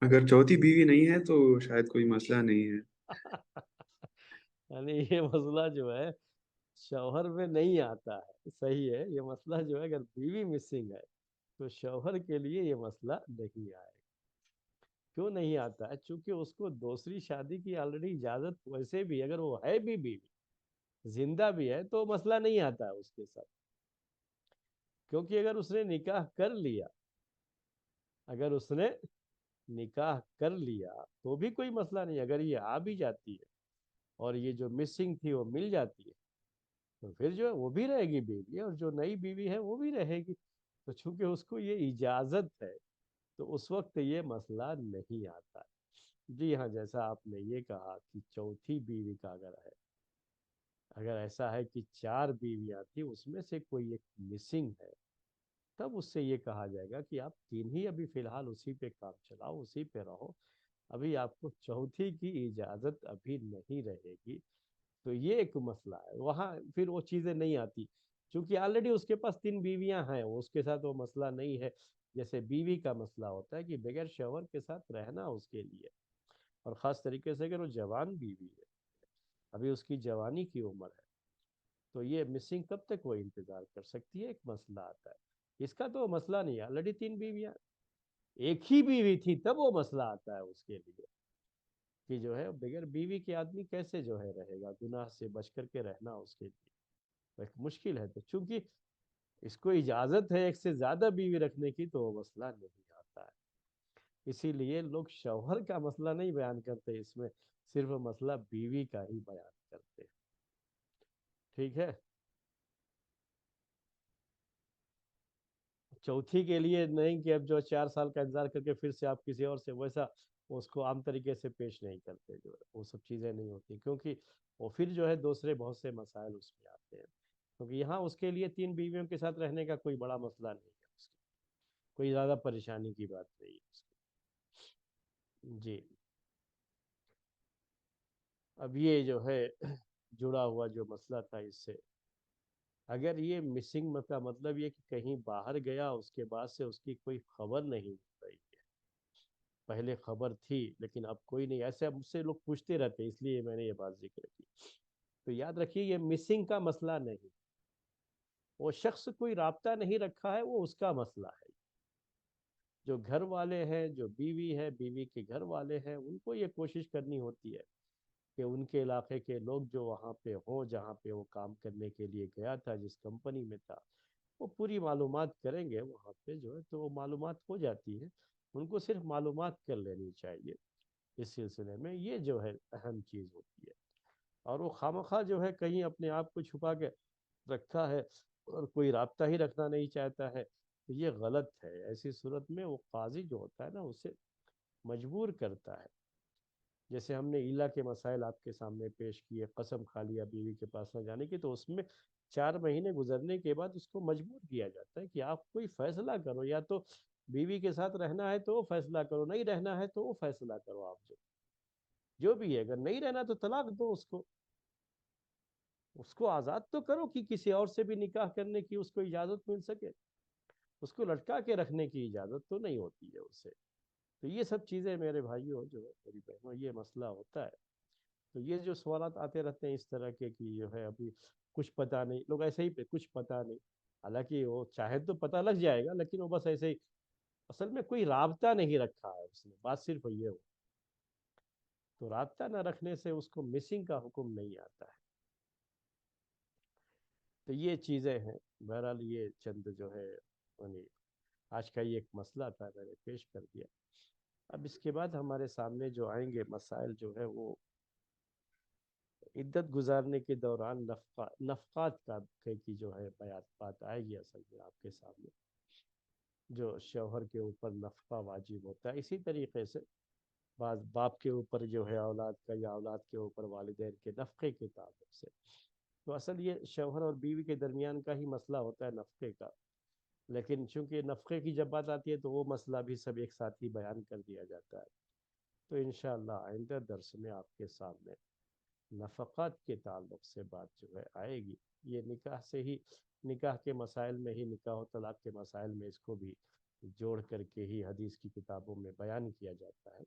اگر چوتھی بیوی نہیں ہے تو شاید کوئی مسئلہ نہیں ہے۔ یعنی یہ مسئلہ جو ہے شوہر میں نہیں آتا ہے، صحیح ہے، یہ مسئلہ جو ہے اگر بیوی مسنگ ہے تو شوہر کے لیے یہ مسئلہ نہیں آئے گا۔ کیوں نہیں آتا ہے؟ چونکہ اس کو دوسری شادی کی آلریڈی اجازت، ویسے بھی اگر وہ ہے بھی بیوی، زندہ بھی ہے تو مسئلہ نہیں آتا ہے اس کے ساتھ، کیونکہ اگر اس نے نکاح کر لیا، اگر اس نے نکاح کر لیا تو بھی کوئی مسئلہ نہیں، اگر یہ آ بھی جاتی ہے اور یہ جو مسنگ تھی وہ مل جاتی ہے تو پھر جو ہے وہ بھی رہے گی بیوی، اور جو نئی بیوی ہے وہ بھی رہے گی، تو چونکہ اس کو یہ اجازت ہے تو اس وقت یہ مسئلہ نہیں آتا ہے۔ جی ہاں، جیسا آپ نے یہ کہا کہ چوتھی بیوی کا اگر ہے، اگر ایسا ہے کہ 4 بیویاں تھیں اس میں سے کوئی ایک مسنگ ہے، تب اس سے یہ کہا جائے گا کہ آپ 3 ہی ابھی فی الحال اسی پہ کام چلاؤ، اسی پہ رہو، ابھی آپ کو چوتھی کی اجازت ابھی نہیں رہے گی۔ تو یہ ایک مسئلہ ہے، وہاں پھر وہ چیزیں نہیں آتی، چونکہ آلریڈی اس کے پاس 3 بیویاں ہیں، اس کے ساتھ وہ مسئلہ نہیں ہے۔ جیسے بیوی کا مسئلہ ہوتا ہے کہ بغیر شوہر کے ساتھ رہنا اس کے لیے، اور خاص طریقے سے اگر وہ جوان بیوی ہے، ابھی اس کی جوانی کی عمر ہے، تو یہ مسنگ کب تک وہ انتظار کر سکتی ہے، ایک مسئلہ آتا ہے۔ اس کا تو مسئلہ نہیں ہے، آلریڈی 3 بیویاں، ایک ہی بیوی تھی تب وہ مسئلہ آتا ہے اس کے لیے، کہ جو ہے بغیر بیوی کے آدمی کیسے جو ہے رہے گا، گناہ سے بچ کر کے رہنا اس کے لیے ایک مشکل ہے۔ تو چونکہ اس کو اجازت ہے ایک سے زیادہ بیوی رکھنے کی تو وہ مسئلہ نہیں آتا ہے، اسی لیے لوگ شوہر کا مسئلہ نہیں بیان کرتے اس میں، صرف مسئلہ بیوی کا ہی بیان کرتے ہیں۔ ٹھیک ہے، چوتھی کے لیے نہیں کہ اب جو 4 سال کا انتظار کر کے پھر سے آپ کسی اور سے، ویسا اس کو عام طریقے سے پیش نہیں کرتے، جو ہے وہ سب چیزیں نہیں ہوتی، کیونکہ وہ پھر جو ہے دوسرے بہت سے مسائل اس میں آتے ہیں، کیونکہ یہاں اس کے لیے 3 بیویوں کے ساتھ رہنے کا کوئی بڑا مسئلہ نہیں ہے، اس کی کوئی زیادہ پریشانی کی بات نہیں ہے اس کی۔ جی، اب یہ جو ہے جڑا ہوا جو مسئلہ تھا اس سے، اگر یہ مسنگ کا مطلب یہ کہ کہیں باہر گیا اس کے بعد سے اس کی کوئی خبر نہیں ہو رہی ہے، پہلے خبر تھی لیکن اب کوئی نہیں، ایسے مجھ سے لوگ پوچھتے رہتے ہیں، اس لیے میں نے یہ بات ذکر کی۔ تو یاد رکھیے یہ مسنگ کا مسئلہ نہیں، وہ شخص کوئی رابطہ نہیں رکھا ہے وہ اس کا مسئلہ ہے۔ جو گھر والے ہیں، جو بیوی ہے، بیوی کے گھر والے ہیں، ان کو یہ کوشش کرنی ہوتی ہے کہ ان کے علاقے کے لوگ جو وہاں پہ ہوں، جہاں پہ وہ کام کرنے کے لیے گیا تھا، جس کمپنی میں تھا، وہ پوری معلومات کریں گے وہاں پہ جو ہے، تو وہ معلومات ہو جاتی ہے، ان کو صرف معلومات کر لینی چاہیے اس سلسلے میں، یہ جو ہے اہم چیز ہوتی ہے۔ اور وہ خواہ جو ہے کہیں اپنے آپ کو چھپا کے رکھا ہے اور کوئی رابطہ ہی رکھنا نہیں چاہتا ہے تو یہ غلط ہے، ایسی صورت میں وہ قاضی جو ہوتا ہے نا اسے مجبور کرتا ہے، جیسے ہم نے ایلا کے مسائل آپ کے سامنے پیش کیے، قسم کھا لیا بیوی کے پاس نہ جانے کی، تو اس میں 4 مہینے گزرنے کے بعد اس کو مجبور کیا جاتا ہے کہ آپ کوئی فیصلہ کرو، یا تو بیوی کے ساتھ رہنا ہے تو وہ فیصلہ کرو، نہیں رہنا ہے تو وہ فیصلہ کرو، آپ جو بھی ہے، اگر نہیں رہنا تو طلاق دو اس کو آزاد تو کرو کہ کسی اور سے بھی نکاح کرنے کی اس کو اجازت مل سکے، اس کو لٹکا کے رکھنے کی اجازت تو نہیں ہوتی ہے اسے۔ تو یہ سب چیزیں میرے بھائیوں، جو ہے میری بہنوں، یہ مسئلہ ہوتا ہے۔ تو یہ جو سوالات آتے رہتے ہیں اس طرح کے کہ جو ہے ابھی کچھ پتہ نہیں، لوگ ایسے ہی پہ کچھ پتہ نہیں، حالانکہ وہ چاہے تو پتہ لگ جائے گا، لیکن وہ بس ایسے ہی، اصل میں کوئی رابطہ نہیں رکھا ہے اس نے، بات صرف یہ ہو، تو رابطہ نہ رکھنے سے اس کو مسنگ کا حکم نہیں آتا ہے۔ تو یہ چیزیں ہیں، بہرحال یہ چند جو ہے یعنی آج کا یہ ایک مسئلہ تھا، میں نے پیش کر دیا۔ اب اس کے بعد ہمارے سامنے جو آئیں گے مسائل جو ہے وہ عدت گزارنے کے دوران نفقات کا کی جو ہے بات آئے گی اصل میں آپ کے سامنے، جو شوہر کے اوپر نفقہ واجب ہوتا ہے، اسی طریقے سے بعض باپ کے اوپر جو ہے اولاد کا، یا اولاد کے اوپر والدین کے نفقے کے تعلق سے، تو اصل یہ شوہر اور بیوی کے درمیان کا ہی مسئلہ ہوتا ہے نفقے کا، لیکن چونکہ نفقے کی جب بات آتی ہے تو وہ مسئلہ بھی سب ایک ساتھ ہی بیان کر دیا جاتا ہے۔ تو انشاءاللہ آئندہ درس میں آپ کے سامنے نفقات کے تعلق سے بات جو ہے آئے گی، یہ نکاح سے ہی، نکاح کے مسائل میں ہی، نکاح و طلاق کے مسائل میں اس کو بھی جوڑ کر کے ہی حدیث کی کتابوں میں بیان کیا جاتا ہے،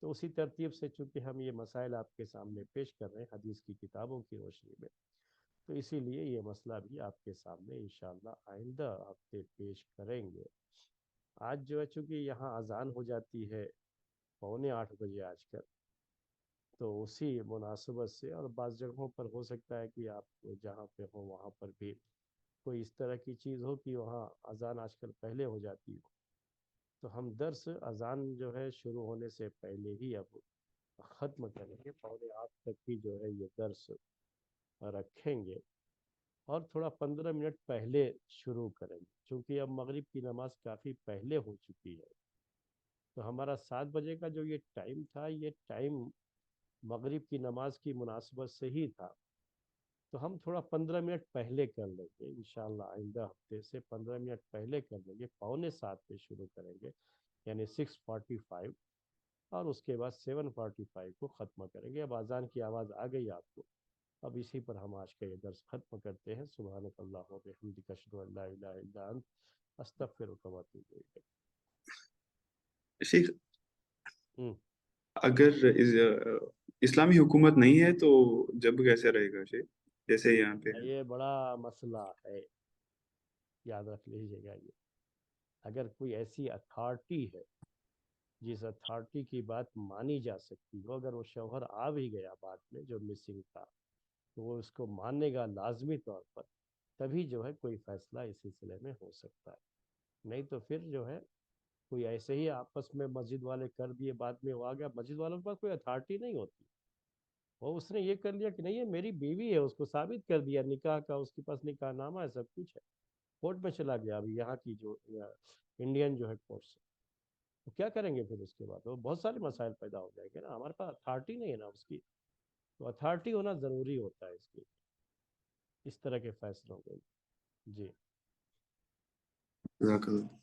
تو اسی ترتیب سے چونکہ ہم یہ مسائل آپ کے سامنے پیش کر رہے ہیں حدیث کی کتابوں کی روشنی میں، تو اسی لیے یہ مسئلہ بھی آپ کے سامنے انشاءاللہ آئندہ ہفتے پیش کریں گے۔ آج جو ہے چونکہ یہاں اذان ہو جاتی ہے 7:45 آج کل، تو اسی مناسبت سے، اور بعض جگہوں پر ہو سکتا ہے کہ آپ جہاں پہ ہو وہاں پر بھی کوئی اس طرح کی چیز ہو کہ وہاں اذان آج کل پہلے ہو جاتی ہو، تو ہم درس اذان جو ہے شروع ہونے سے پہلے ہی اب ختم کریں گے، 7:45 تک ہی جو ہے یہ درس رکھیں گے، اور تھوڑا 15 منٹ پہلے شروع کریں گے، چونکہ اب مغرب کی نماز کافی پہلے ہو چکی ہے، تو ہمارا 7 بجے کا جو یہ ٹائم تھا، یہ ٹائم مغرب کی نماز کی مناسبت سے ہی تھا، تو ہم تھوڑا 15 منٹ پہلے کر لیں گے انشاءاللہ، آئندہ ہفتے سے 15 منٹ پہلے کر لیں گے، 6:45 پہ شروع کریں گے، یعنی 6:45، اور اس کے بعد 7:45 کو ختم کریں گے۔ اب اذان کی آواز آ گئی آپ کو، اب اسی پر ہم آج کا یہ درس ختم کرتے ہیں۔ سبحانک اللہم و بحمدک، اشہد ان لا الہ الا انت، استغفرک و اتوب الیک۔ شیخ، ہوں، اگر اسلامی حکومت نہیں ہے تو جب کیسے رہے گا شیخ، جیسے یہاں پہ ہے؟ یہ بڑا مسئلہ ہے، یاد رکھ لیجیے گا، یہ اگر کوئی ایسی اتھارٹی ہے جس اتھارٹی کی بات مانی جا سکتی ہو، اگر وہ شوہر آ بھی گیا بعد میں جو مسنگ تھا، تو وہ اس کو ماننے گا لازمی طور پر، تبھی جو ہے کوئی فیصلہ اس سلسلے میں ہو سکتا ہے، نہیں تو پھر جو ہے کوئی ایسے ہی آپس میں مسجد والے کر دیے، بعد میں وہ آ گیا، مسجد والوں کے پاس کوئی اتھارٹی نہیں ہوتی، وہ اس نے یہ کر لیا کہ نہیں یہ میری بیوی ہے، اس کو ثابت کر دیا نکاح کا، اس کے پاس نکاح نامہ ہے، سب کچھ ہے، کورٹ میں چلا گیا، ابھی یہاں کی جو انڈین جو ہے کورٹ سے، تو کیا کریں گے پھر اس کے بعد؟ وہ بہت سارے مسائل پیدا ہو جائیں گے نا، ہمارے پاس اتھارٹی نہیں ہے نا اس کی، تو اتھارٹی ہونا ضروری ہوتا ہے اس کی، اس طرح کے فیصلوں کے۔ جی جزاک اللہ۔